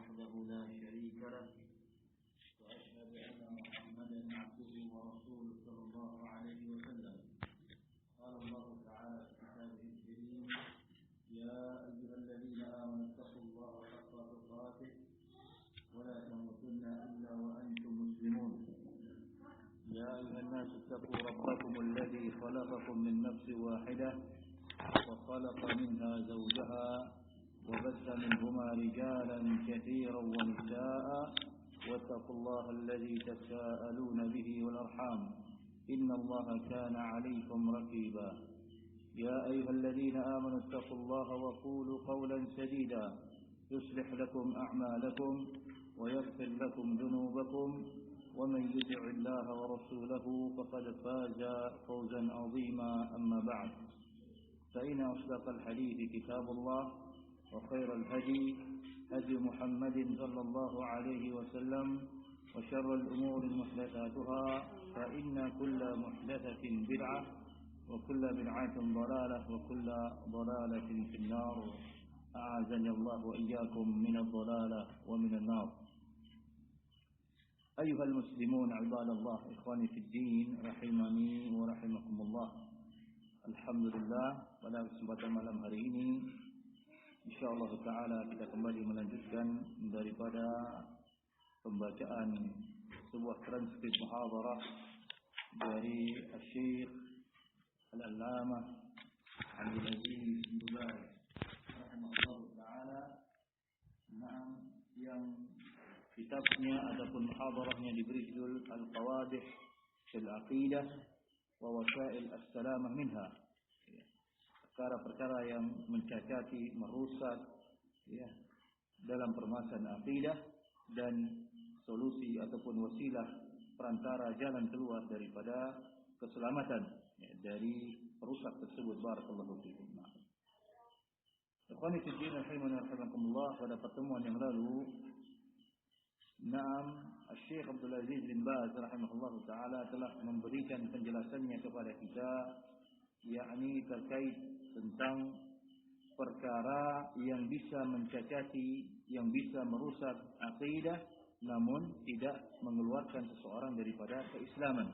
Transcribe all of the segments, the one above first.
وحده لا شريك له وأشهد أن محمدا عبده ورسوله صلى الله عليه وسلم. قال الله تعالى في كتابه الكريم: يا أيها الذين آمنوا اتقوا الله حق تقاته ولا تموتن إلا وأنتم مسلمون. يا أيها الناس اتقوا ربكم الذي خلقكم من نفس واحدة وخلق منها زوجها وبث منهما رجالا كثيرا ونساء واتقوا الله الذي تساءلون به والأرحام إن الله كان عليكم رقيبا. يا أيها الذين آمنوا اتقوا الله وقولوا قولا سديدا يصلح لكم أعمالكم ويغفر لكم ذنوبكم ومن يطع الله ورسوله فقد فاز فوزا عظيما. أما بعد، فإن أصدق الحديث كتاب الله وخير الهدي هدي محمد صلى الله عليه وسلم وشر الأمور محدثاتها فإن كل محدثة بدعة وكل بدعة ضلالة وكل ضلالة في النار. أعاذني الله وإياكم من الضلالة ومن النار. أيها المسلمون عباد الله إخواني في الدين rahimani wa rahimakumullah. Alhamdulillah, pada kesempatan malam hari ini insyaallah taala kita kembali melanjutkan daripada pembacaan sebuah transkrip muhadarah dari Syekh Al-Allamah Abdul Aziz bin Baz rahimahullah taala, yang kitabnya ataupun muhadarahnya diberi judul Al-Qawadih fil Aqidah wa Wasail As-Salamah minha. Perkara-perkara yang mencacati, merusak dalam permasalahan akidah dan solusi ataupun wasilah perantara jalan keluar daripada keselamatan dari perusak tersebut. Barakallahu fiikum. Ikhwani fillah rahimani wa rahimakumullah, pada pertemuan yang lalu Syekh Abdul Aziz bin Baz rahimahullah taala telah memberikan penjelasannya kepada kita, yakni terkait tentang perkara yang bisa mencacati, yang bisa merusak akidah namun tidak mengeluarkan seseorang daripada keislaman.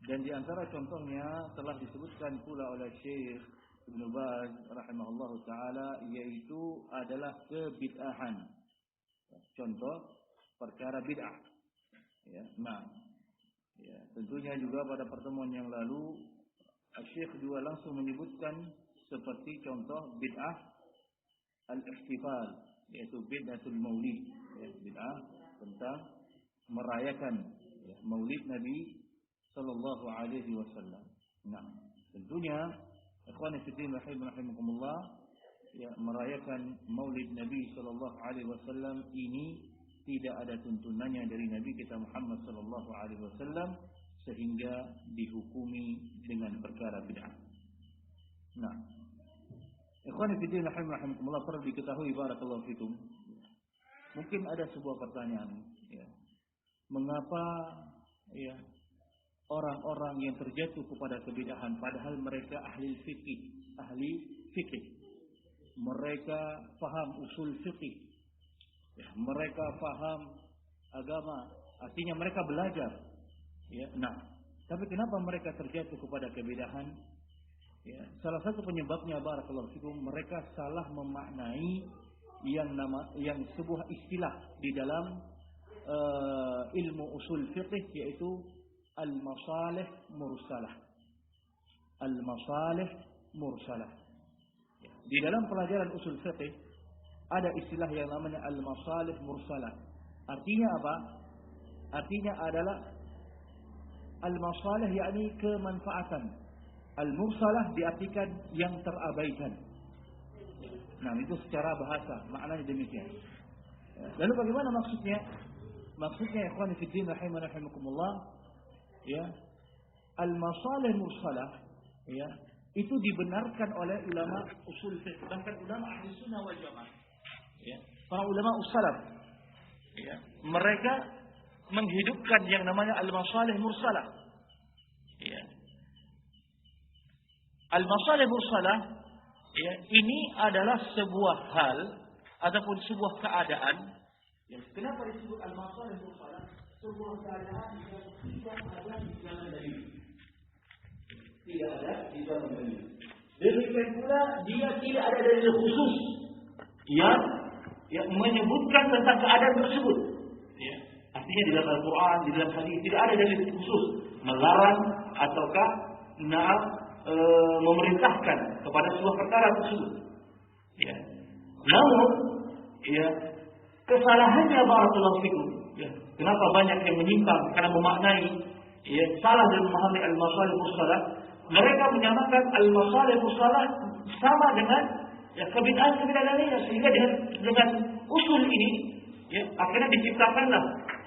Dan di antara contohnya telah disebutkan pula oleh Syekh Ibn Baz rahimahullah taala, yaitu adalah kebid'ahan. Contoh perkara bid'ah. Tentunya juga pada pertemuan yang lalu Syekh juga langsung menyebutkan seperti contoh bid'ah al-ihtifal, yaitu bid'atul maulid, bid'ah tentang merayakan maulid Nabi sallallahu alaihi wasallam. Tentunya ikhwan fillah rahimakumullah, merayakan maulid Nabi sallallahu alaihi wasallam ini tidak ada tuntunannya dari Nabi kita Muhammad sallallahu alaihi wasallam sehingga dihukumi dengan perkara bid'ah. Ikhwan fillah rahimakumullah, perlu diketahui barakallahu fikum. Mungkin ada sebuah pertanyaan, mengapa orang-orang yang terjatuh kepada kebid'ahan padahal mereka ahli fikih, mereka faham usul fikih, mereka faham agama, artinya mereka belajar. Tapi kenapa mereka terjatuh kepada kebid'ahan? Salah satu penyebabnya barakallahu fikum, mereka salah memaknai yang sebuah istilah di dalam ilmu usul fiqh, yaitu al-masalih mursalah. Al-masalih mursalah. Di dalam pelajaran usul fiqh ada istilah yang namanya al-masalih mursalah. Artinya apa? Artinya adalah al-masalih yakni kemanfaatan. Al-mursalah diartikan yang terabaikan. Itu secara bahasa maknanya demikian. Lalu bagaimana maksudnya? Maksudnya ikhwan fillah rahimani wa rahimakumullah, al-masalih mursalah itu dibenarkan oleh ulama usul fiqh, bahkan ulama ahli sunnah wal jamaah. Para ulama ussalaf, mereka menghidupkan yang namanya al-masalih mursalah. Al-masalih mursalah ini adalah sebuah hal ataupun sebuah keadaan, kenapa disebut al-masalih mursalah? Sebuah keadaan yang tidak ada di zaman Nabi. Tidak ada di zaman Nabi. Demikian pula dia tidak ada dalil khusus yang menyebutkan tentang keadaan tersebut. Ya. Artinya di dalam Al-Quran, di dalam hadis tidak ada dalil khusus melarang ataukah memerintahkan kepada sebuah perkara tersebut. Ya. Namun, ya, kesalahannya barakallahu fikum. Ya. Kenapa banyak yang menyimpang karena memaknai, ya, salah dalam memahami al-masalih mursalah? Mereka menyamakan al-masalih mursalah sama dengan kebid'ahan lainnya, sehingga dengan usul ini, ya, akhirnya diciptakanlah.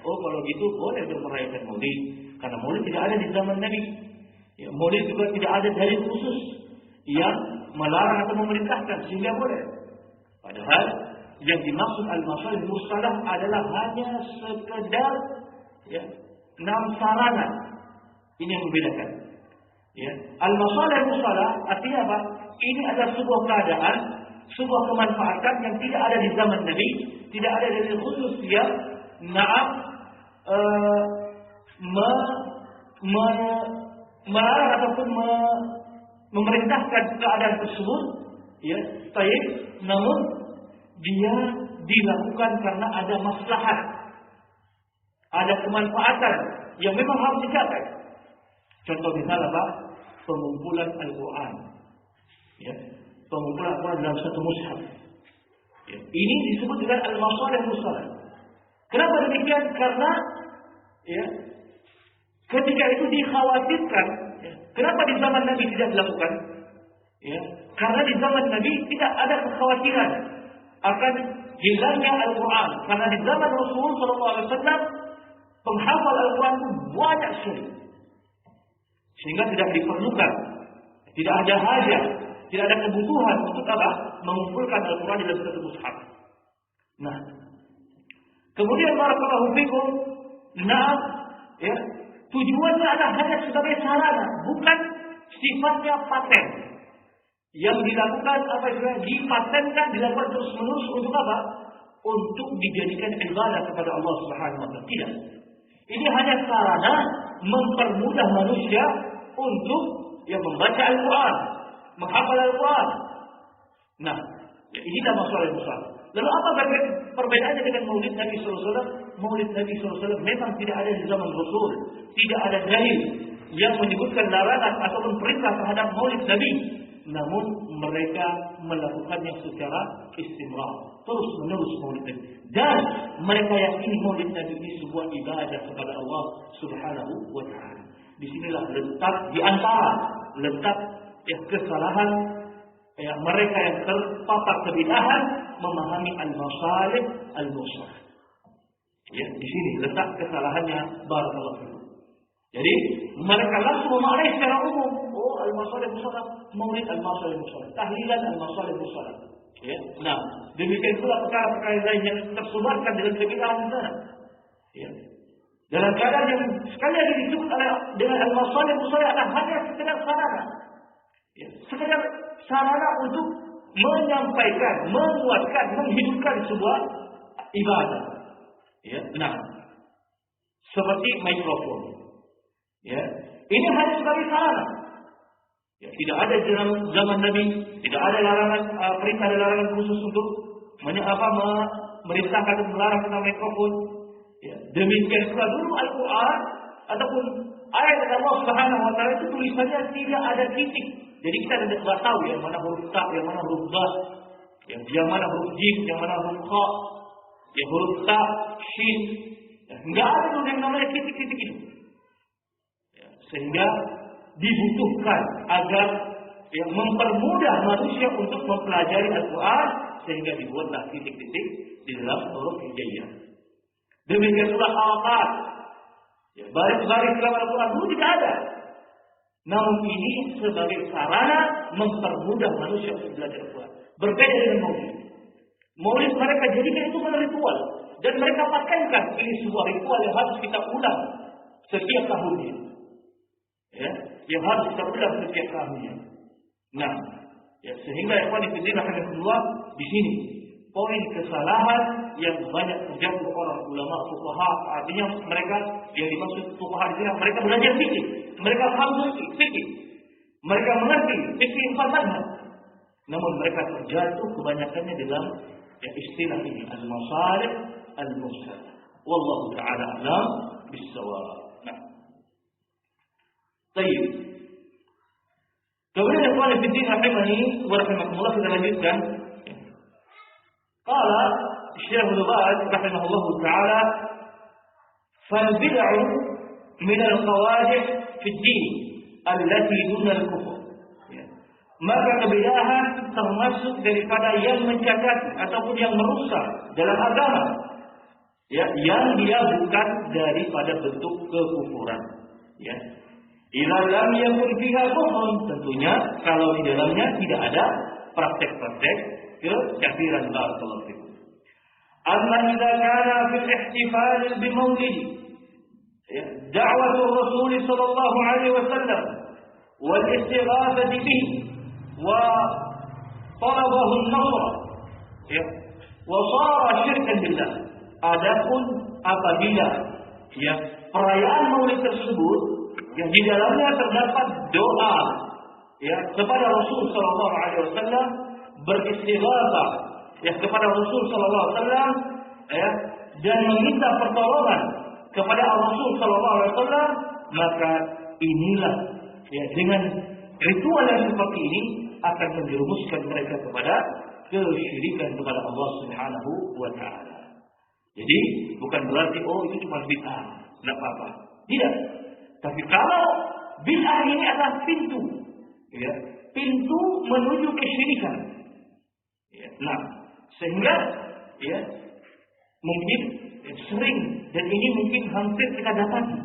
Oh, kalau gitu boleh merayakan Maulid, karena Maulid tidak ada di zaman Nabi. Ya, Maulid juga tidak ada dalil khusus yang melarang atau memerintahkan, sehingga boleh. Padahal yang dimaksud al-masalih mursalah adalah hanya sekedar, ya, 6 sarana. Ini yang membedakan. Ya. Al-masalih mursalah artinya apa? Ini adalah sebuah keadaan, sebuah kemanfaatan yang tidak ada di zaman Nabi, tidak ada dalil khusus yang melarang ataupun memerintahkan keadaan tersebut, ya, baik, namun dia dilakukan karena ada maslahat, ada kemanfaatan yang memang harus dicapai. Contoh misal apa? Pengumpulan Al-Quran. Ya, pengumpulan Al-Quran dalam satu mushaf. Ya, ini disebut dengan al-masalih mursalah. Kenapa demikian? Karena, ya, ketika itu dikhawatirkan, ya, kenapa di zaman Nabi tidak dilakukan? Ya, karena di zaman Nabi tidak ada kekhawatiran akan hilangnya Al-Quran. Karena di zaman Rasulullah SAW penghafal Al-Quran itu banyak sekali, sehingga tidak diperlukan, tidak ada hajat, tidak ada kebutuhan untuk apa? Mengumpulkan Al-Quran dalam satu mushaf. Nah, kemudian barakallahu fikum, ya, tujuannya adalah hanya sebagai sarana, bukan sifatnya paten. Yang dilakukan apa itu? Dipatenkan, dilakukan terus-menerus untuk apa? Untuk dijadikan ibadah kepada Allah Subhanahu wa taala. Tidak. Ini hanya sarana mempermudah manusia untuk membaca Al-Quran, menghafal Al-Quran. Nah, inilah masalah besar. Lalu apa perbedaannya dengan Maulid Nabi SAW? Maulid Nabi SAW memang tidak ada di zaman Rasul, tidak ada dalil yang menyebutkan larangan ataupun perintah terhadap Maulid Nabi. Namun mereka melakukannya secara istimrar, terus menerus Maulid Nabi. Dan mereka yakini Maulid Nabi ini sebuah ibadah kepada Allah Subhanahu wa taala. Disinilah letak di antara kesalahan mereka yang terpapar kebid'ahan memahami al-masalih al-mursalah. Ya, di sini letak kesalahannya barakallahu fikum. Jadi mereka langsung memaknai secara umum, oh al-masalih mursalah, Maulid al-masalih mursalah, tahlilan al-masalih mursalah. Ya, nah demikian pula perkara-perkara lain yang tersebarkan dalam kebid'ahan sana. Ya. Dalam keadaan yang sekali lagi disebut dengan al-masalih mursalah adalah hanya sekedar sarana. Ya, sekedar sarana untuk menyampaikan, menguatkan, menghidupkan sebuah ibadah. Ya, nah, seperti mikrofon. Ya, ini hanya sebagai sarana. Ya, tidak ada dalam zaman Nabi, tidak ada larangan, perintah dan larangan khusus untuk merintahkan dan melarang tentang mikrofon. Ya, demikian pula dulu Al-Quran ataupun ayat dari Allah Subhanahu wa taala itu tulisannya tidak ada titik. Jadi kita tidak tahu yang mana huruf ta, yang mana huruf ba, yang mana huruf jim, yang mana huruf kha, yang huruf ta, shin. Enggak ada tuh yang namanya titik-titik itu. Ya, sehingga dibutuhkan agar mempermudah manusia untuk mempelajari Al-Quran, sehingga dibuatlah titik-titik di dalam huruf hijaiyah. Demikian pula halakat, baris-baris dalam Al-Quran dulu tidak ada. Namun ini sebagai sarana mempermudah manusia untuk belajar Al-Quran. Berbeda dengan Maulid. Maulid mereka jadikan itu adalah ritual, dan mereka patenkan ini sebuah ritual yang harus kita ulang setiap tahunnya. Ya, yang harus kita ulang setiap tahunnya. Nah, ya, sehingga ikhwan fillah rahimahullah di sini, poin kesalahan yang banyak terjadi orang ulama fuqaha. Artinya mereka yang dimaksud fuqaha di sini mereka belajar fikih, mereka paham fikih, mereka mengerti fikih mazhab. Namun mereka terjatuh kebanyakannya dalam istilah ini al-masalih al-mufsadah. Wallahu taala alam bis-shawab. Nah. Baik. Kemudian ikhwan fillah rahimani wa rahimakumullah, kita lanjutkan. Qala Syekh Ibnu Baz rahimahullah taala, "Fal bid'u min al-qawadih fi ad-din allati duna al-kufr." Maka kebidahan termasuk daripada yang mencacat ataupun yang merusak dalam agama, ya, yang dia bukan daripada bentuk kekufuran, ya. Idza lam yakun fiha kufrun, tentunya kalau di dalamnya tidak ada praktek-praktek kekafiran. Barakallahu fikum. Amma idza kana fil ihtifal bi maulid, ya, da'watu Rasul sallallahu alaihi wasallam wal istighathah bihi wa talabahu an-nasr, ya, wa shara syirkan billah. Adapun apabila ya perayaan maulid tersebut yang di dalamnya terdapat doa, ya, kepada Rasul sallallahu alaihi wasallam, beristighatsah, ya, kepada Rasul sallallahu alaihi wasallam, ya, dan meminta pertolongan kepada Rasul sallallahu alaihi wasallam, maka inilah, ya, dengan ritual yang seperti ini akan menjerumuskan mereka kepada kesyirikan kepada Allah Subhanahu wa taala. Jadi bukan berarti itu cuma bid'ah, enggak apa-apa. Tidak. Tapi kalau bid'ah ini adalah pintu, ya, pintu menuju kesyirikan. Ya, nah, sehingga, ya, mungkin sering, dan ini mungkin hampir kita dapati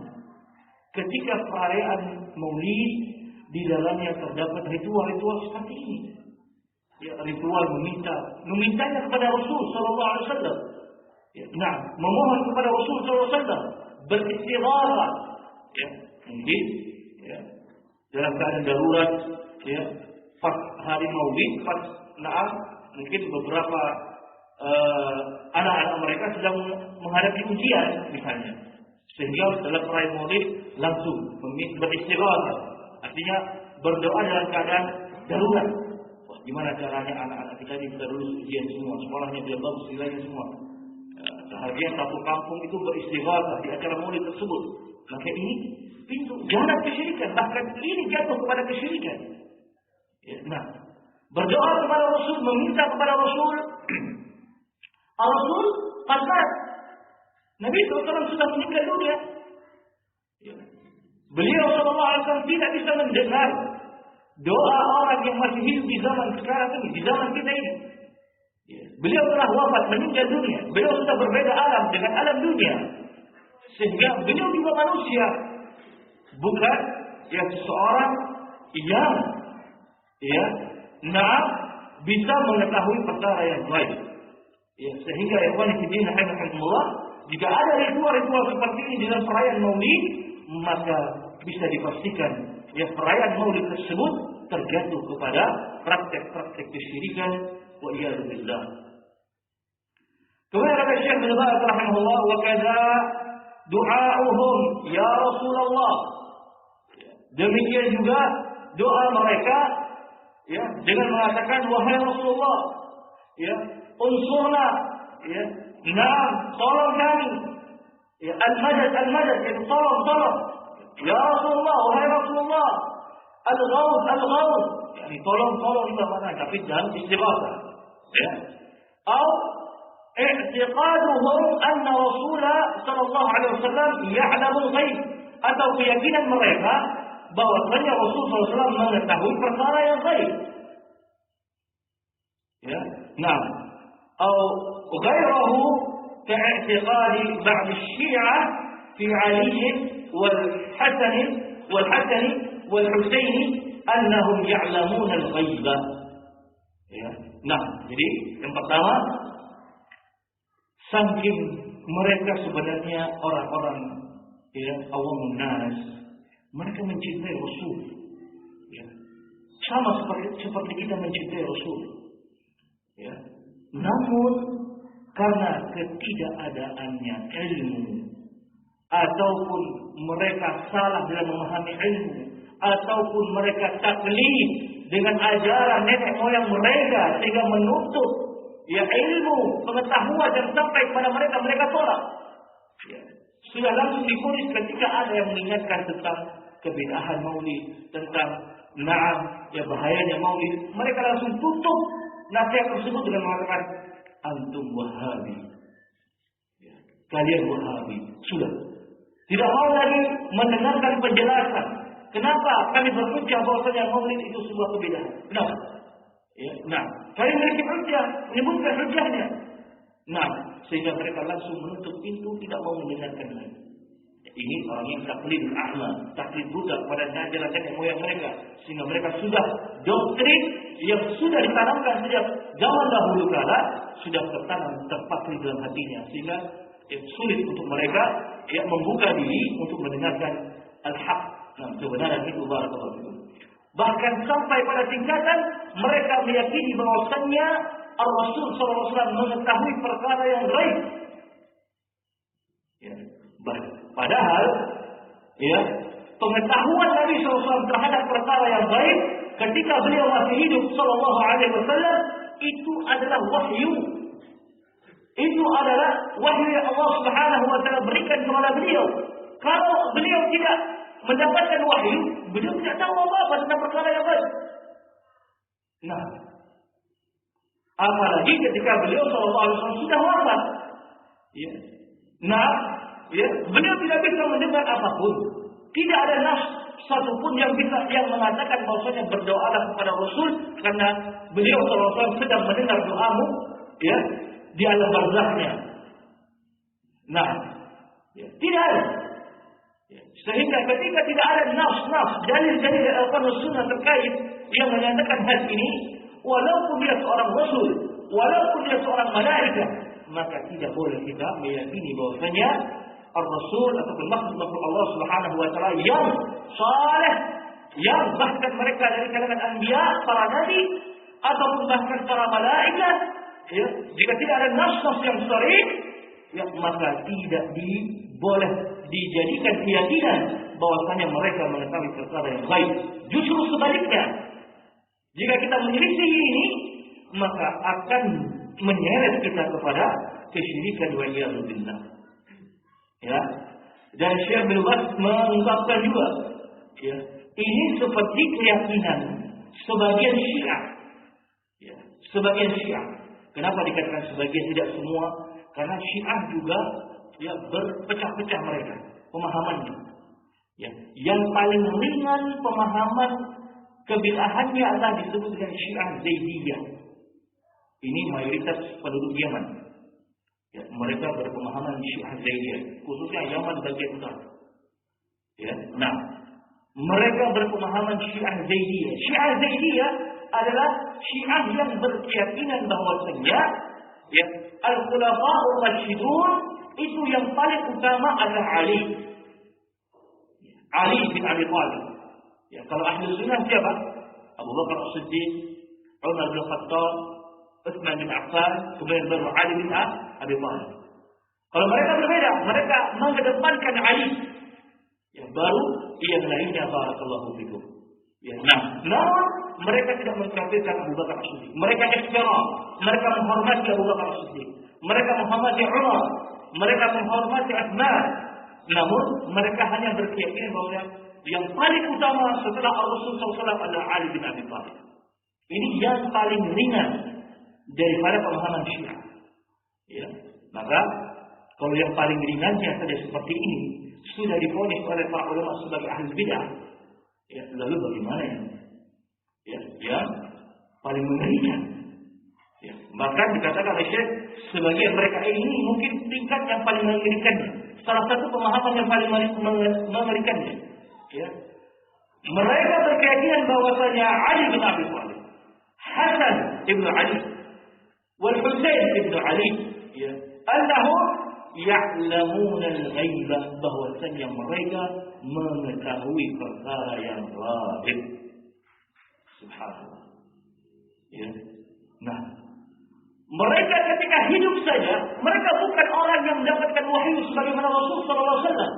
ketika perayaan Maulid di dalamnya terdapat ritual-ritual seperti ini. Ya, ritual memintanya kepada Rasul sallallahu alaihi wasallam. Ya, nah, memohon kepada Rasul sallallahu alaihi wasallam, beristighatsah, ya, mungkin, ya, dalam keadaan darurat, ya, pas hari Maulid, pas mungkin beberapa anak-anak mereka sedang menghadapi ujian misalnya, sehingga dalam perayaan Maulid langsung beristighatsah, artinya berdoa dalam keadaan darurat. Wah, gimana caranya anak-anak kita ini bisa lulus ujian semua, sekolahnya biar bagus, nilainya semua. Seharusnya satu kampung itu beristighatsah di acara Maulid tersebut. Maka ini pintu jalan kesyirikan, bahkan ini jatuh kepada kesyirikan. Ya, nah, berdoa kepada Rasul, meminta kepada Rasul. Rasul pasal Nabi SAW sudah meninggal dunia. Ya. Beliau SAW tidak bisa mendengar doa orang yang masih hidup di zaman sekarang ini, di zaman kita ini. Ya. Beliau telah wafat, meninggal dunia. Beliau sudah berbeda alam dengan alam dunia. Sehingga beliau juga manusia, bukan ya seseorang yang bisa mengetahui perkara yang baik. Ya, sehingga ikhwan fillah rahimakumullah, jika ada ritual-ritual seperti ini dalam perayaan Maulid, maka bisa dipastikan ya perayaan Maulid tersebut terjatuh kepada praktek-praktek kesyirikan, wa iyadu billah. Kemudian kata Syekh Ibnu Baz rahimahullah, wa kadza du'a'uhum ya Rasulullah. Demikian juga doa mereka, ya, dengan mengatakan wahai Rasulullah, ya, unsurna, ya, nah, tolong kami, ya, al-madad, ya, tolong, ya Rasulullah, wahai Rasulullah, al-ghawth, yani tolong itu mana, tapi dalam istighatsah, ya, atau i'tiqaduhum anna Rasulullah sallallahu alaihi wasallam ya'lamu al-ghaib, atau keyakinan mereka bahwasanya Rasulullah SAW mengetahui perkara yang gaib. Ya, nah, atau ghairahu ka'i'tiqadi ba'd asy-syi'ah fi 'Ali wal Hasan wal Husain annahum ya'lamuna al-ghaib. Ya, nah, jadi yang pertama, saking mereka sebenarnya orang-orang, ya, awamun nas, mereka mencintai Rasul, ya, sama seperti kita mencintai Rasul, ya. Namun karena ketidakadaannya ilmu, ataupun mereka salah dalam memahami ilmu, ataupun mereka taklid dengan ajaran nenek moyang mereka sehingga menutup ilmu, pengetahuan yang sampai kepada mereka, mereka tolak. Sudah langsung difonis ketika ada yang mengingatkan tentang kebidahan maulid, tentang bahayanya maulid, mereka langsung tutup nasihat tersebut dengan mengatakan antum wahabi, kalian wahabi. Sudah tidak mau lagi mendengarkan penjelasan. Kenapa kami berhujjah bahwasanya maulid itu sebuah kebidahan? Kenapa? Kami memiliki hujjah, menyebutkan hujjahnya. Sehingga mereka langsung menutup pintu, tidak mau mendengarkan lagi. Ini orang yang taklid a'ma, taklid buta pada ajaran nenek moyang mereka, sehingga mereka sudah doktrin yang sudah ditanamkan sejak zaman dahulu kala sudah tertanam, terpatri dalam hatinya, sehingga sulit untuk mereka membuka diri untuk mendengarkan al-haq, kebenaran itu. Barakallahu fikum. Bahkan sampai pada tingkatan mereka meyakini bahwasannya Rasul SAW mengetahui perkara yang gaib. Padahal pengetahuan Nabi SAW terhadap perkara yang gaib ketika beliau masih hidup sallallahu alaihi wasallam itu adalah wahyu. Itu adalah wahyu yang Allah Subhanahu wa taala berikan kepada beliau. Kalau beliau tidak mendapatkan wahyu, beliau tidak tahu apa-apa tentang perkara yang gaib. Apalagi ketika beliau sallallahu alaihi wasallam sudah wafat. Beliau tidak bisa mendengar apapun. Tidak ada nas satupun yang mengatakan bahwasanya berdoalah kepada Rasul karena beliau sallallahu alaihi wasallam sedang mendengar doamu di alam barzahnya. Tidak ada. Sehingga ketika tidak ada nas dalil-dalil Al-Quran Sunnah terkait yang menyatakan hal ini, walaupun dia seorang Rasul, walaupun dia seorang malaikat, maka tidak boleh kita meyakini bahwasanya Ar-Rasul ataupun makhluk Allah Subhanahu wa taala yang saleh, yang bahkan mereka dari kalangan anbiya, para nabi, ataupun bahkan para malaikat, jika tidak ada nas-nas yang sharih, maka tidak boleh dijadikan keyakinan bahwasanya mereka mengetahui perkara yang gaib. Justru sebaliknya, jika kita menyelisihi ini, maka akan menyeret kita kepada kesyirikan wa iyyazu billah. Dan Syekh bin Baz mengungkapkan juga, ini seperti keyakinan sebagian Syiah. Sebagian Syiah. Kenapa dikatakan sebagian, tidak semua? Karena Syiah juga berpecah-pecah mereka pemahamannya. Yang paling ringan pemahaman kebidahannya adalah disebut dengan Syiah Zaidiyah. Ini mayoritas penduduk Yaman. Mereka berpemahaman Syiah Zaidiyah, khususnya Yaman bagian utara. Mereka berpemahaman Syiah Zaidiyah. Syiah Zaidiyah adalah Syiah yang berkeyakinan bahwasanya Al-Khulafa'ur Rasyidun itu yang paling utama adalah Ali bin Abi Thalib. Kalau ahli sunnah siapa? Abu Bakar As-Siddiq, Umar bin Khattab, Utsman bin Affan, kemudian baru Ali bin Abi Thalib. Kalau mereka berbeda, mereka mengedepankan Ali. Baru yang lainnya, barakallahu fikum. Namun mereka tidak mengkafirkan Abu Bakar As-Siddiq. Mereka ihtiram, mereka menghormati Abu Bakar As-Siddiq. Mereka menghormati Umar, mereka menghormati Utsman. Namun mereka hanya berkeyakinan bahwa yang paling utama setelah Rasulullah SAW adalah Ali bin Abi Thalib. Ini yang paling ringan daripada pemahaman Syiah. Maka kalau yang paling ringannya saja seperti ini sudah divonis oleh para ulama sebagai ahli bid'ah, lalu bagaimana yang paling mengerikan? Bahkan dikatakan oleh Syekh, sebagian mereka ini mungkin tingkat yang paling mengerikannya. Salah satu pemahaman yang paling mengerikannya. Mereka berkeyakinan bahwasanya Ali bin Abi Thalib, Hasan ibnu Ali, wal Husain ibnu Ali, annahum ya'lamuna al-ghaibah, bahwasanya mereka mengetahui perkara yang gaib. Subhanallah. Mereka ketika hidup saja, mereka bukan orang yang mendapatkan wahyu sebagaimana Rasul sallallahu alaihi wasallam.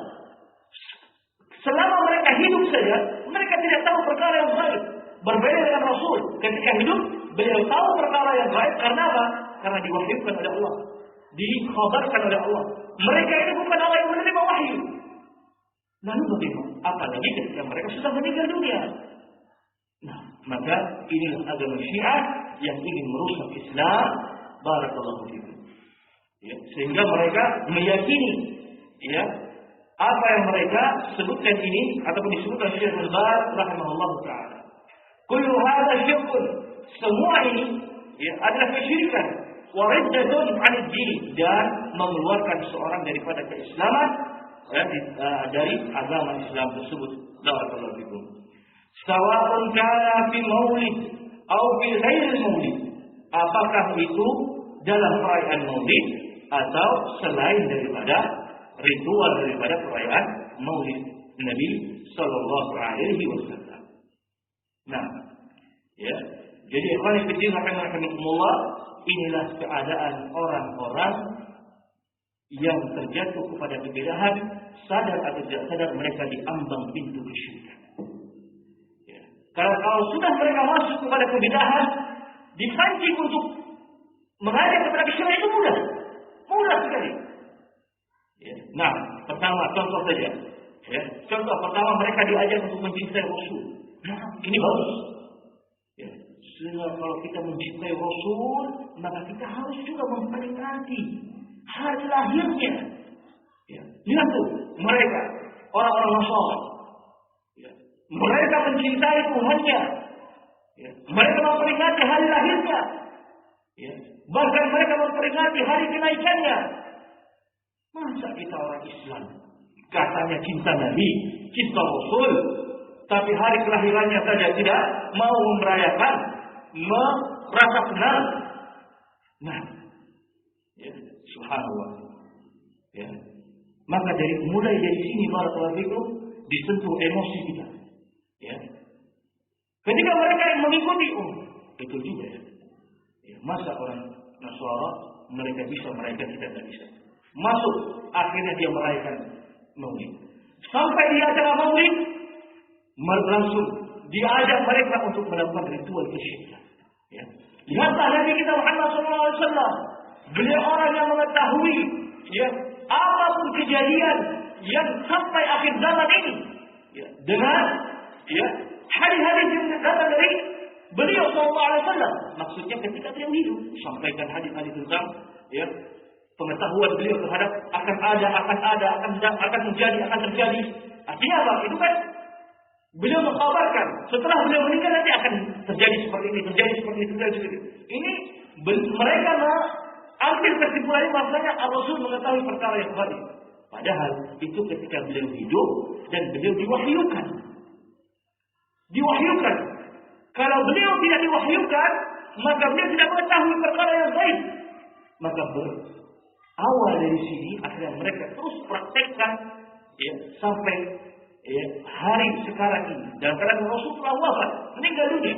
Selama mereka hidup saja, mereka tidak tahu perkara yang gaib. Berbeda dengan Rasul, ketika hidup beliau tahu perkara yang gaib karena apa? Karena diwahyukan oleh Allah, dikhabarkan oleh Allah. Mereka ini bukan orang yang menerima wahyu. Lalu bagaimana? Apalagi ketika mereka sudah meninggal dunia. Nah, maka inilah agama Syiah yang ingin merusak Islam. Barakallahu fikum. Ya, sehingga mereka meyakini, ya, apa yang mereka sebutkan ini ataupun disebutkan Syekh Al-Albani rahimahullah taala. Kullu hadza syirkun. Semua ini, ya, adalah kesyirikan. Wa riddatun 'anid din, dan mengeluarkan seorang daripada keislaman, ya, dari agama Islam tersebut. Barakallahu fikum. Sawa'un kana fi maulid atau fi ghairi maulid. Apakah itu dalam perayaan maulid atau selain daripada ritual daripada perayaan maulid Nabi sallallahu alaihi wasallam. Nah, ya. Jadi ikhwan fillah rahimakumullah, inilah keadaan orang-orang yang terjatuh kepada kebid'ahan, sadar atau tidak sadar mereka diambang pintu kesyirikan. Ya. Kalau sudah mereka masuk kepada kebid'ahan, dipancing untuk mengajak kepada kesyirikan itu mudah sekali. Ya. Nah, pertama contoh saja. Ya. Contoh pertama mereka diajak untuk mencintai Rasul. Nah, ini bagus. Ya. Sehingga kalau kita mencintai Rasul, maka kita harus juga memperingati hari lahirnya. Ya. Lihat tuh mereka orang-orang Nasrani. Ya. Mereka mencintai Tuhannya. Ya. Mereka memperingati hari lahirnya. Ya. Bahkan mereka memperingati hari kenaikannya. Masa kita orang Islam katanya cinta Nabi, cinta Rasul, tapi hari kelahirannya saja tidak mau merayakan, merasa senang. Nah, ya, subhanallah. Ya. Maka mulai dari sini barakallahu fikum disentuh emosi kita. Ya. Ketika mereka yang mengikuti, betul juga ya. Ya, masa orang Nasara mereka bisa merayakan, kita tidak bisa. Masuk, akhirnya dia merayakan maulid. Sampai di acara maulid, langsung diajak mereka untuk melakukan ritual kesyirikan. Ya. Lihatlah Nabi kita Muhammad SAW. Beliau orang yang mengetahui, ya, apapun kejadian yang sampai akhir zaman ini, ya, dengan, ya, hadis-hadis yang datang dari beliau SAW. Maksudnya ketika beliau hidup, sampaikan hadis-hadis tentang, ya, pengetahuan beliau terhadap akan terjadi. Artinya apa? Itu kan beliau mengkhabarkan setelah beliau meninggal nanti akan terjadi seperti ini, terjadi seperti ini. Ini mereka ambil kesimpulannya bahwasanya Rasul mengetahui perkara yang gaib. Padahal itu ketika beliau hidup dan beliau diwahyukan. Kalau beliau tidak diwahyukan, maka beliau tidak mengetahui perkara yang gaib. Maka berawal dari sini akhirnya mereka terus praktekkan, ya, sampai, ya, hari sekarang ini. Dalam keadaan Rasul telah wafat, meninggal dunia,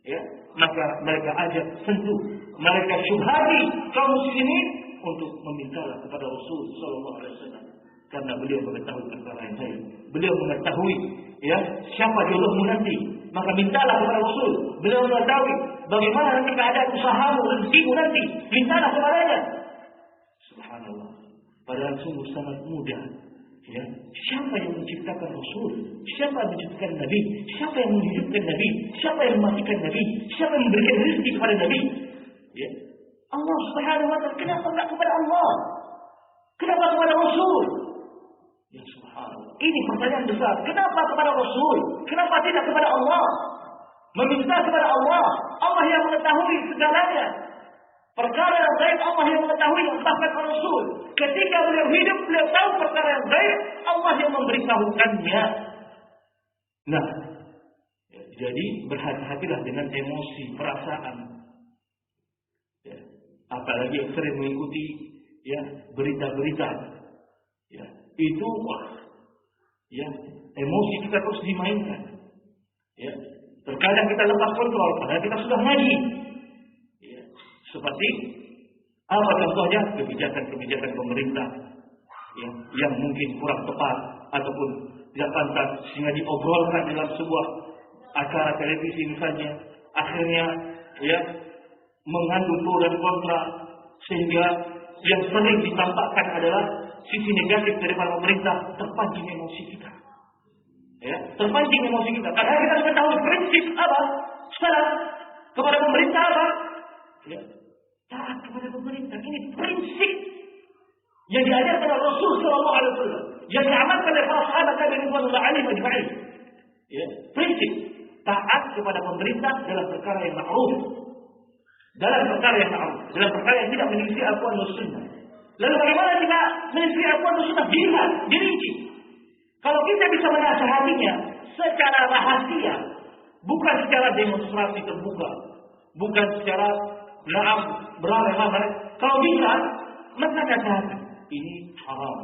ya, maka mereka ajak sentuh, mereka syubhati kaum muslimin untuk memintalah kepada Rasul sallallahu alaihi wasallam, karena beliau mengetahui perkara yang gaib. Beliau mengetahui, ya, siapa jodohmu nanti, maka mintalah kepada Rasul. Beliau mengetahui bagaimana nanti keadaan usahamu, rezekimu nanti, mintalah kepadanya. Subhanallah. Padahal sungguh sangat mudah. Ya, siapa yang menciptakan Rasul? Siapa yang menciptakan Nabi? Siapa yang menghidupkan Nabi? Siapa yang mematikan Nabi? Siapa yang memberikan rezeki kepada Nabi? Ya, Allah Subhanahu wa taala. Kenapa enggak kepada Allah? Kenapa kepada Rasul? Ya subhanallah. Ini pertanyaan besar. Kenapa kepada Rasul? Kenapa tidak kepada Allah? Meminta kepada Allah. Allah yang mengetahui segalanya. Perkara yang gaib Allah yang mengetahui, bahkan Rasul. Ketika beliau hidup, beliau tahu perkara yang gaib, Allah yang memberitahukannya. Nah, jadi berhati-hatilah dengan emosi, perasaan. Ya. Apalagi yang sering mengikuti, ya, berita-berita. Ya. Itu, ya, emosi kita terus dimainkan. Ya. Terkadang kita lepas kontrol, padahal kita sudah ngaji. Seperti Apa contohnya? Kebijakan-kebijakan pemerintah yang mungkin kurang tepat ataupun tidak pantas sehingga diobrolkan dalam sebuah acara televisi misalnya, akhirnya mengandung pro dan kontra, sehingga yang sering ditampakkan adalah sisi negatif daripada pemerintah, terpancing emosi kita. Terpancing emosi kita. Karena kita sudah tahu prinsip apa? Salah kepada pemerintah apa? Taat kepada pemerintah. Ini prinsip yang diajarkan oleh Rasul Sallallahu Alaihi Wasallam, yang diamalkan oleh para sahabat Nabi Muhammad SAW. Prinsip taat kepada pemerintah dalam perkara yang ma'ruf, dalam perkara yang tidak menyelisih Al-Quran dan Sunnah. Lalu bagaimana kita menyelisih Al-Quran dan Sunnah? Dilihat, dirinci. Kalau kita bisa menasihatinya secara rahasia, bukan secara demonstrasi terbuka, bukan secara beramai-ramai. Kalau bisa, maka nasihati. Ini haram.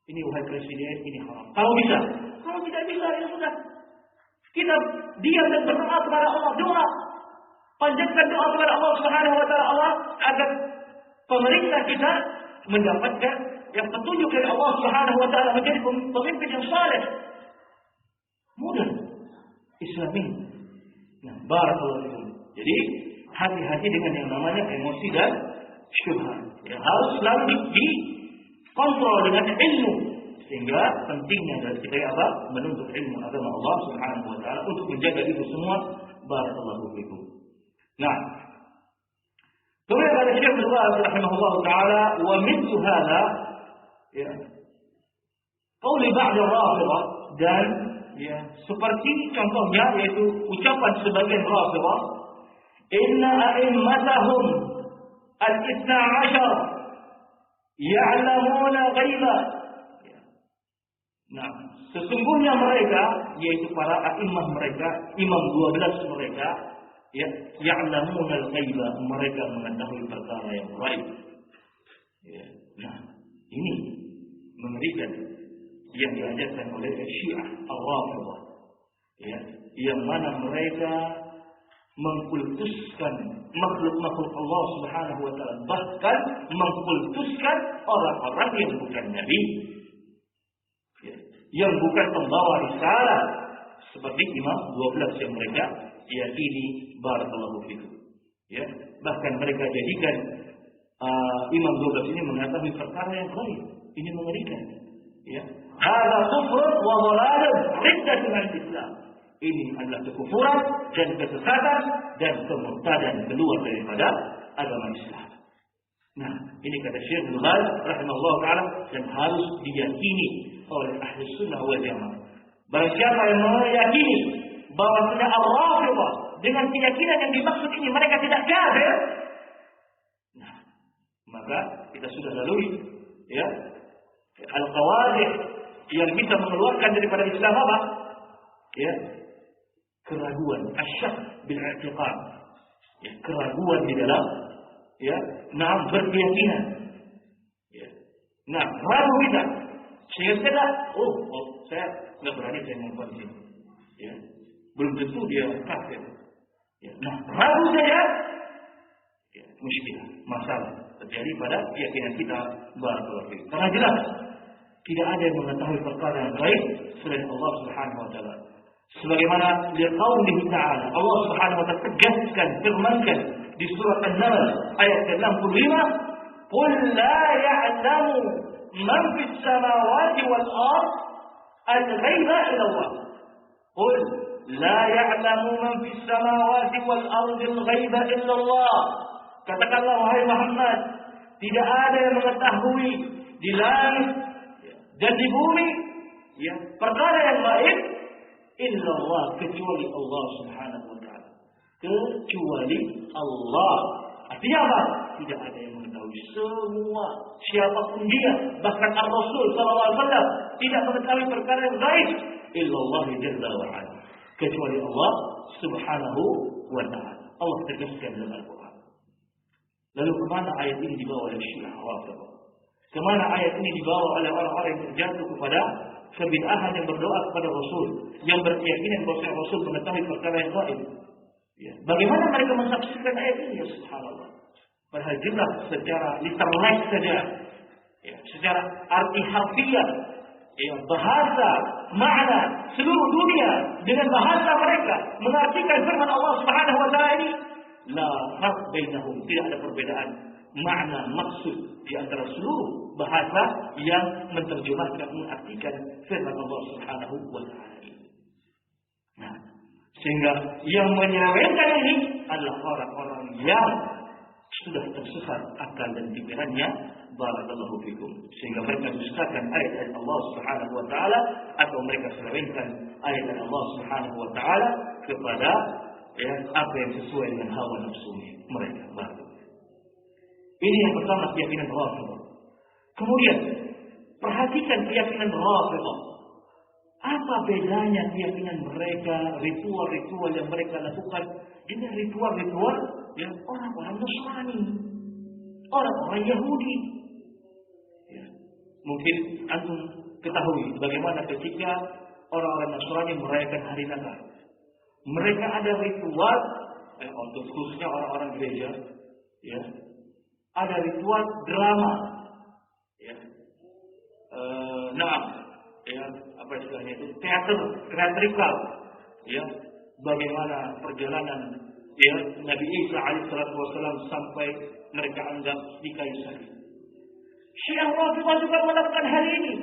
Ini wahai presiden, ini haram. Kalau bisa. Kalau tidak bisa, ya sudah. Kita diam dan berdoa kepada Allah. Doa. Panjatkan doa kepada Allah Subhanahu wa Ta'ala, Allah agar pemerintah kita mendapatkan yang petunjuk dari Allah Subhanahu wa Ta'ala, menjadi pemimpin yang saleh. Mudah Islam ini. Nah, barakallahu fikum. Jadi hati-hati dengan yang namanya emosi dan syubhat. Yang harus selalu dikontrol dengan ilmu. Sehingga pentingnya dari kita menuntut ilmu agama Allah Subhanahu wa Ta'ala untuk menjaga itu semua. Barakallahu fikum. Nah, kemudian kata Syekh bin Baz rahimahullah taala, wa mithlu hadza qauli ba'd ar-Rafidhah, dan seperti contohnya yaitu ucapan sebagian Rafidhah, inna a'immatahum al-ithna 'ashar ya'lamuna ghaiba. Nah, sesungguhnya mereka, yaitu para a'immah mereka, imam 12 mereka, ya'lamuna al-ghaiba, mereka mengetahui perkara yang gaib. Nah, ini mengerikan yang diajarkan oleh Syiah Ar-Rafidhah, yang mana mereka mengkultuskan makhluk-makhluk Allah Subhanahu wa Ta'ala, bahkan mengkultuskan orang-orang yang bukan nabi, yang bukan pembawa risalah, seperti imam 12 yang mereka yakini. Barakallahu fikum. Bahkan mereka jadikan imam 12 ini mengetahui perkara yang gaib. Ini mengerikan. Hadza kufrun wa dhalalun riddatun al-Islam. Ini adalah kekufuran dan kesesatan dan kemurtadan keluar daripada agama Islam. Nah, ini kata Syekh bin Baz rahimahullah taala, dan harus diyakini oleh ahli sunnah wal jamaah. Barang siapa yang meyakini bahwa sudah Ar-Rafidhah dengan keyakinan yang dimaksud ini mereka tidak kafir, nah, maka kita sudah lalui al-qawadih yang bisa mengeluarkan daripada Islam apa? Keraguan, asyak bil i'tiqad. Keraguan di dalam berkeyakinan. Nah, ragu kita sehingga kita saya nggak berani saya ngomong ini. Belum tentu dia kafir. Nah, ragu saja muskilah, masalah terjadi pada keyakinan kita. Barakallahu fiik. Karena jelas tidak ada yang mengetahui perkara yang gaib selain Allah Subhanahu wa Ta'ala. Sebagaimana liqaulihi ta'ala, Allah Subhanahu wa Ta'ala tegaskan, firmankan di surat An-Naml ayat ke-65, "Qul la ya'lamu man fis samawati wal ard al-ghaiba illa Allah." Qul la ya'lamu man fis samawati wal ard al-ghaiba illa Allah. Katakanlah wahai Muhammad, tidak ada yang mengetahui di langit dan di bumi perkara yang gaib illa Allah, kecuali Allah Subhanahu wa Ta'ala. Kecuali Allah. Artinya apa? Tidak ada yang mengetahui. Semua, siapapun dia, bahkan Ar-Rasul SAW tidak mengetahui perkara yang gaib illa Allah jalla wa ala, kecuali Allah Subhanahu wa Ta'ala. Allah tegaskan dalam Al-Quran. Lalu kemana ayat ini dibawa oleh Syiah Rafidhah? Kemana ayat ini dibawa oleh orang-orang yang terjatuh kepada kebid'ahan yang berdoa kepada Rasul, yang berkeyakinan bahwa Rasul mengetahui perkara yang gaib? Bagaimana mereka menafsirkan ayat ini? Ya subhanallah. Padahal jelas secara literally saja, ya, secara arti harfiah, ya, bahasa, makna seluruh dunia dengan bahasa mereka mengartikan firman Allah Subhanahu wa taala ini, la farq bainahum, tidak ada perbedaan makna maksud di antara seluruh bahasa yang menerjemahkan mengartikan firman Allah Subhanahu wa taala ini. Nah, sehingga yang menyelewengkan ini adalah orang-orang yang sudah tersesat akal dan pikirannya, barakallahu fikum, sehingga mereka dustakan ayat-ayat Allah Subhanahu wa taala atau mereka selewengkan ayat-ayat Allah Subhanahu wa taala kepada ya, apa yang sesuai dengan hawa nafsu mereka. Ini yang pertama, keyakinan Rafidhah. Kemudian perhatikan keyakinan Rafidhah. Apa bedanya keyakinan mereka, ritual-ritual yang mereka lakukan dengan ritual-ritual yang orang-orang Nasrani, orang-orang Yahudi. Ya. Mungkin antum ketahui bagaimana ketika orang-orang Nasrani merayakan hari Natal. Mereka ada ritual, untuk khususnya orang-orang gereja, ya, ada ritual drama, ya, ya, apa istilahnya itu, teatrikal, ya, bagaimana perjalanan ya Nabi Isa alaihissalam sampai mereka anggap di kayu salib. Syiah Rafidhah juga melakukan hal ini,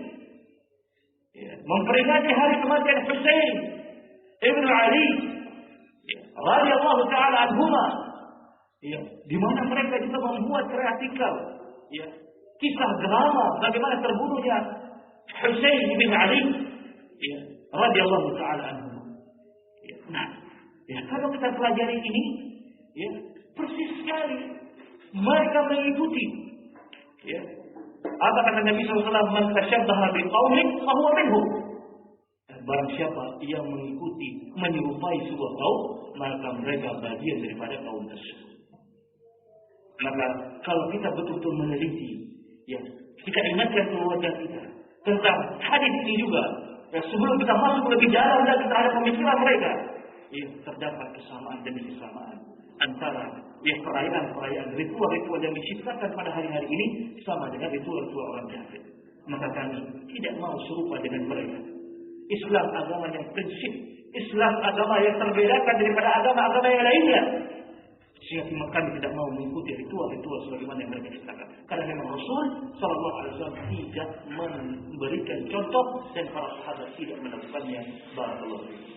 ya, memperingati hari kematian Husain ibn Ali, ya, radhiyallahu taala anhuma, ya, di mana mereka juga membuat teatrikal, ya, kisah drama bagaimana terbunuhnya Husain bin Ali, ya, radhiyallahu taala anhu. Ya, nah, ya, kalau kita pelajari ini, ya, persis sekali mereka mengikuti, ya, apa kata Nabi SAW, man tashabbaha biqaumin fahuwa minhum. Barang siapa yang mengikuti, menyerupai sebuah kaum, maka mereka bagian daripada kaum tersebut. Maka kalau kita betul-betul meneliti, ya, kita ingatkan keluarga kita tentang hadis ini juga, ya, sebelum kita masuk lebih dalam lagi terhadap pemikiran mereka, ya, terdapat kesamaan demi kesamaan antara ya perayaan-perayaan, ritual-ritual yang diciptakan pada hari-hari ini sama dengan ritual-ritual orang kafir. Maka kami tidak mau serupa dengan mereka. Islam agama yang prinsip, Islam agama yang terbedakan daripada agama-agama yang lainnya. Sehingga kami tidak mau mengikuti ritual-ritual sebagaimana yang mereka ciptakan. Karena memang Rasul Sallallahu Alaihi Wasallam tidak memberikan contoh dan para sahabat tidak melakukannya. Barakallahu fiikum.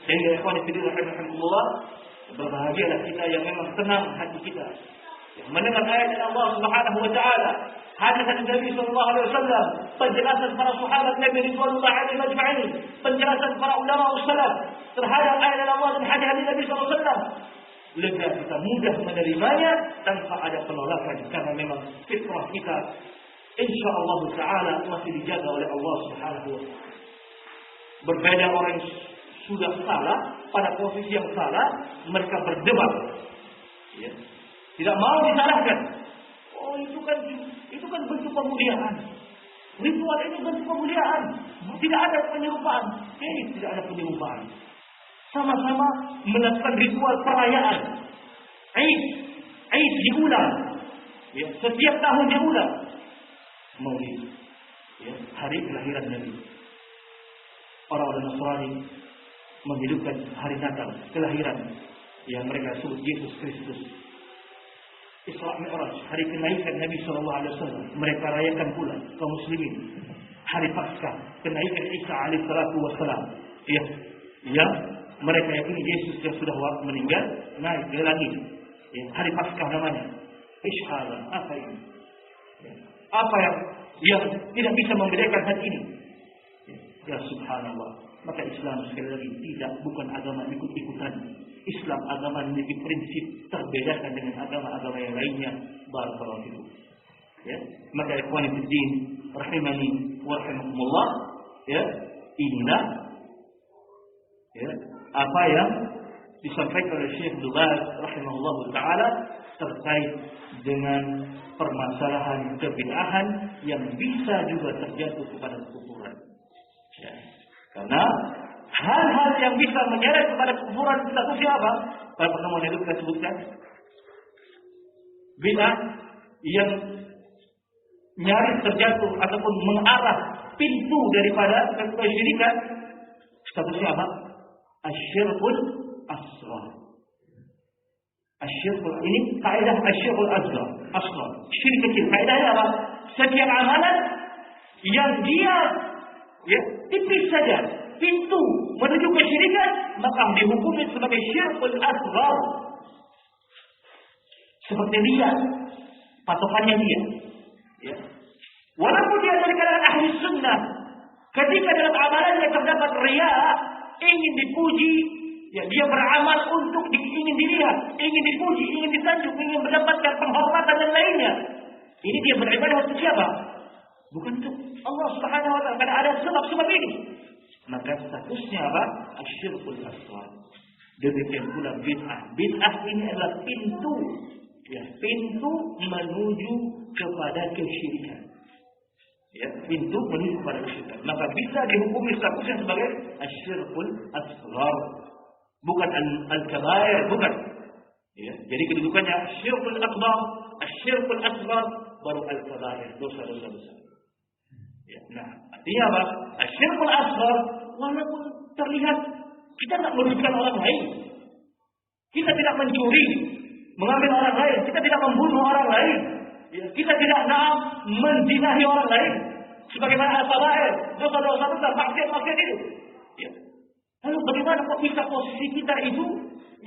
Sehingga ikhwan fillah rahimakumullah, berbahagialah kita yang memang tenang hati kita, yang mendengar ayat Allah Subhanahu wa taala, hadis Nabi sallallahu alaihi wasallam, penjelasan para sahabat Nabi radhiyallahu anhum ajma'in, penjelasan para ulama salaf terhadap ayat Allah dan hadis Nabi sallallahu alaihi wasallam. Lega kita mudah menerimanya tanpa ada penolakan, karena memang fitrah kita insyaallah taala masih dijaga oleh Allah Subhanahu wa taala. Berbeda orang sudah salah, pada posisi yang salah, mereka berdebat, ya, tidak mau disalahkan. Oh, itu kan bentuk pemuliaan. Ritual ini bentuk pemuliaan. Tidak ada penyerupaan. Tidak ada penyerupaan. Sama-sama melakukan ritual perayaan. Aid diulang. Ya, setiap tahun diulang. Maulid, ya, hari kelahiran Nabi. Orang-orang Nasrani menghidupkan hari Natal, kelahiran yang mereka sebut Yesus Kristus. Isra Mi'raj, hari kenaikan Nabi sallallahu alaihi wasallam, mereka rayakan pula kaum muslimin. Hari Paskah, kenaikan Isa alaihi salatu wasallam. Ya, yang mereka yakini Yesus yang sudah meninggal naik ke langit. Ya, hari Paskah namanya. Ishhala, apa ini? Ya, apa yang tidak bisa membedakan hati ini? Ya subhanallah. Maka Islam sekali lagi bukan agama ikut-ikutan. Islam agama memiliki prinsip terbedakan dengan agama-agama yang lainnya. Barakallahu fikum. Ya, maka ikhwan fillah rahimani wa rahimakumullah, ya, inilah, ya, apa yang disampaikan oleh Syekh Dubas rahimahullah taala terkait dengan permasalahan kebid'ahan yang bisa juga terjatuh kepada kekufuran. Ya. Karena hal-hal yang bisa menyeret kepada kekufuran kita itu siapa? Pada pertemuan itu kita sebutkan bid'ah yang nyaris terjatuh ataupun mengarah pintu daripada kesyirikan, statusnya apa? Asyirkul asghar. Asyirkul, ini kaidah asyirkul asghar. Syirik kecil. Kaidahnya apa? Setiap amalan yang dia tipis saja pintu menuju kesyirikan, maka dihukumi sebagai syirkul asghar. Seperti dia, patokannya dia. Ya. Walaupun dia dari kalangan ahli sunnah, ketika dalam amalannya terdapat riya, ingin dipuji, ya dia beramal untuk ingin dilihat, ingin dipuji, ingin disanjung, ingin mendapatkan penghormatan dan lainnya. Ini dia beribadah untuk siapa? Bukan untuk Allah Subhanahu wa taala, karena ada sebab-sebab ini. Maka statusnya apa? Asyirkul asghar. Demikian pula bid'ah. Bid'ah ini adalah pintu, ya, pintu menuju kepada kesyirikan. Ya, pintu menuju kepada kesyirikan. Maka bisa dihukumi statusnya sebagai asyirkul asghar. Bukan al-kabair, bukan. Ya, jadi kedudukannya asyirkul akbar, asyirkul asghar, baru al-kabair, dosa-dosa besar. Ya, nah, artinya apa? Asyirkul asghar, walaupun terlihat kita tidak merugikan orang lain, kita tidak mencuri, mengambil orang lain, kita tidak membunuh orang lain, ya, kita tidak menzinahi orang lain, sebagaimana al-kabair, dosa-dosa besar, maksiat-maksiat itu. Ya. Lalu bagaimana kok bisa posisi kita itu,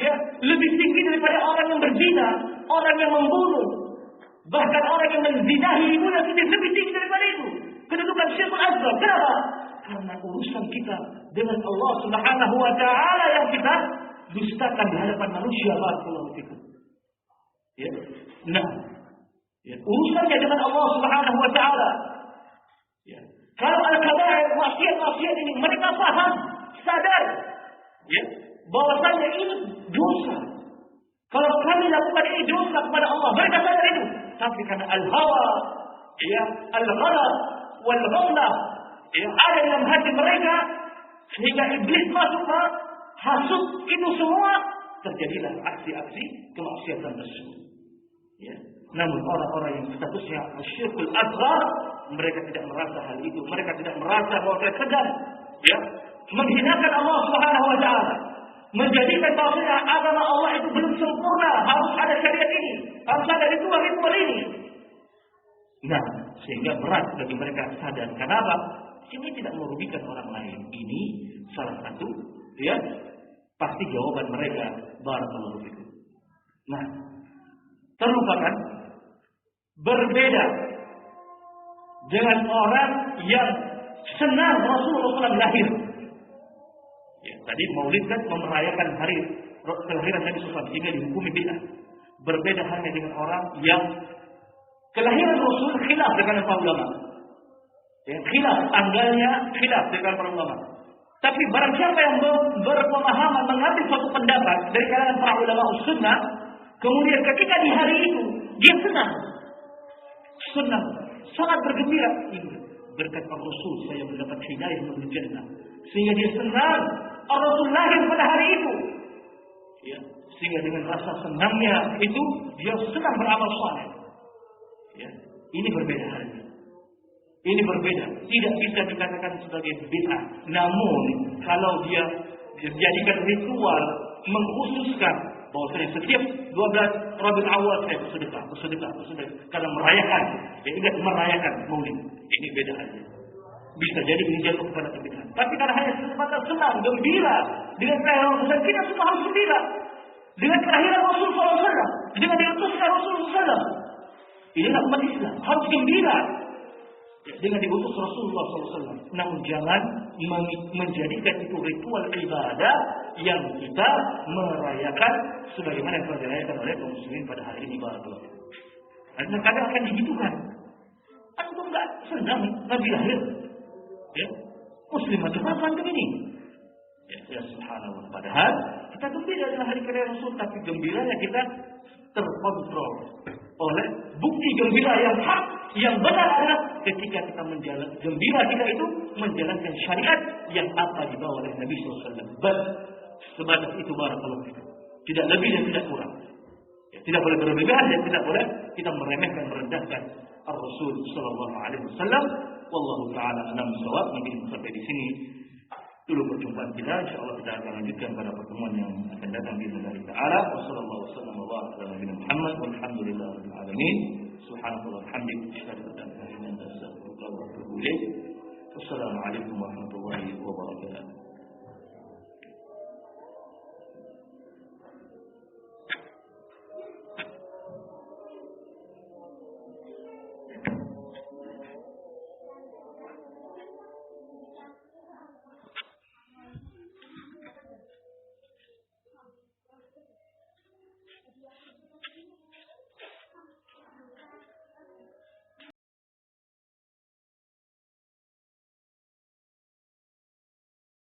ya, lebih tinggi daripada orang yang berzina, orang yang membunuh, bahkan orang yang menzinahi itu yang lebih tinggi daripada itu. Kedudukan syirkul asghar. Kenapa? Karena urusan kita dengan Allah Subhanahu wa taala yang kita dustakan di hadapan manusia. Barakallahu fikum. Ya. Nah, ya, urusannya dengan Allah Subhanahu wa taala. Ya. Kalau al-kabair, maksiat-maksiat ini mereka paham, sadar, ya, bahwasanya ini dosa. Kalau kami lakukan ini dosa kepada Allah, mereka sadar itu. Tapi karena al-hawa, ya, al-gharab, wal-ghaflah, ya, ada dalam hati mereka, sehingga iblis masuk ke hasut itu semua, terjadilah aksi-aksi kemaksiatan tersebut. Ya. Namun orang-orang yang statusnya syirkul asghar, mereka tidak merasa hal itu. Mereka tidak merasa bahwa mereka sedang, ya, menghinakan Allah Subhanahu wa taala, menjadikan bahwasanya agama Allah itu belum sempurna, harus ada syariat ini, harus ada ritual-ritual ini. Nah, sehingga berat bagi mereka sadar. Kenapa? Ini tidak merugikan orang lain. Ini salah satu, ya, pasti jawaban mereka. Barakallahu fikum. Nah, terlupakan berbeda dengan orang yang senang Rasulullah SAW lahir. Ya, tadi Maulid kan memerayakan hari kelahiran Nabi SAW sehingga dihukumi bid'ah. Berbeda halnya dengan orang yang kelahiran Rasul khilaf dengan para ulama. Ya, khilaf tanggalnya khilaf dengan para ulama. Tapi barang siapa yang berpemahaman mengambil suatu pendapat dari kalangan para ulama sunnah, kemudian ketika di hari itu dia senang, sangat bergembira. Berkat Rasul saya mendapat hidayah menuju jannah. Sehingga dia senang Rasul lahir pada hari itu. Ya, sehingga dengan rasa senangnya itu dia senang beramal saleh. Ya, ini berbeda halnya. Ini berbeda. Tidak bisa dikatakan sebagai bid'ah. Namun kalau dia dijadikan ritual, mengkhususkan bahwasanya setiap 12 Rabiul Awal saya bersedekah, karena merayakan, ya, ingat merayakan Maulid. Ini beda aja. Bisa jadi ini jatuh kepada kebid'ahan. Tapi karena hanya semata senang, gembira dengan kelahiran Rasul, kita semua harus gembira dengan kelahiran Rasul SAW, dengan diutusnya Rasul SAW. Inilah umat Islam harus gembira dengan diutus Rasulullah SAW. Namun jangan menjadikan itu ritual ibadah yang kita merayakan sebagaimana yang telah dirayakan oleh kaum muslimin pada hari ini. Barakallahu. Karena kadang akan digitukan. Antum enggak senang Nabi lahir? Ya, muslim macam apa antum ini? Ya, subhanallah. Padahal kita gembira dengan hari kelahiran Rasul, tapi gembiranya kita terkontrol oleh bukti gembira yang hak, yang benar adalah ketika kita gembira kita itu menjalankan syariat yang apa dibawa oleh Nabi SAW. Sebatas itu barakallahu fikum. Tidak lebih dan tidak kurang. Ya, tidak boleh berlebihan dan tidak boleh kita meremehkan merendahkan Ar-Rasul sallallahu alaihi wasallam. Wallahu taala a'lam bissawab. Mungkin sampai di sini dulu perjumpaan kita. Insyaallah kita akan lanjutkan pada pertemuan yang akan datang billahi taala. Wassallallahu wasallam wa baraka ala nabiyina Muhammad walhamdulillahirabbil alamin. Subhanallahi walhamdihi asyhadu an la ilaha illa anta astaghfiruka wa atubu ilaik. Wassalamu alaikum warahmatullahi wabarakatuh.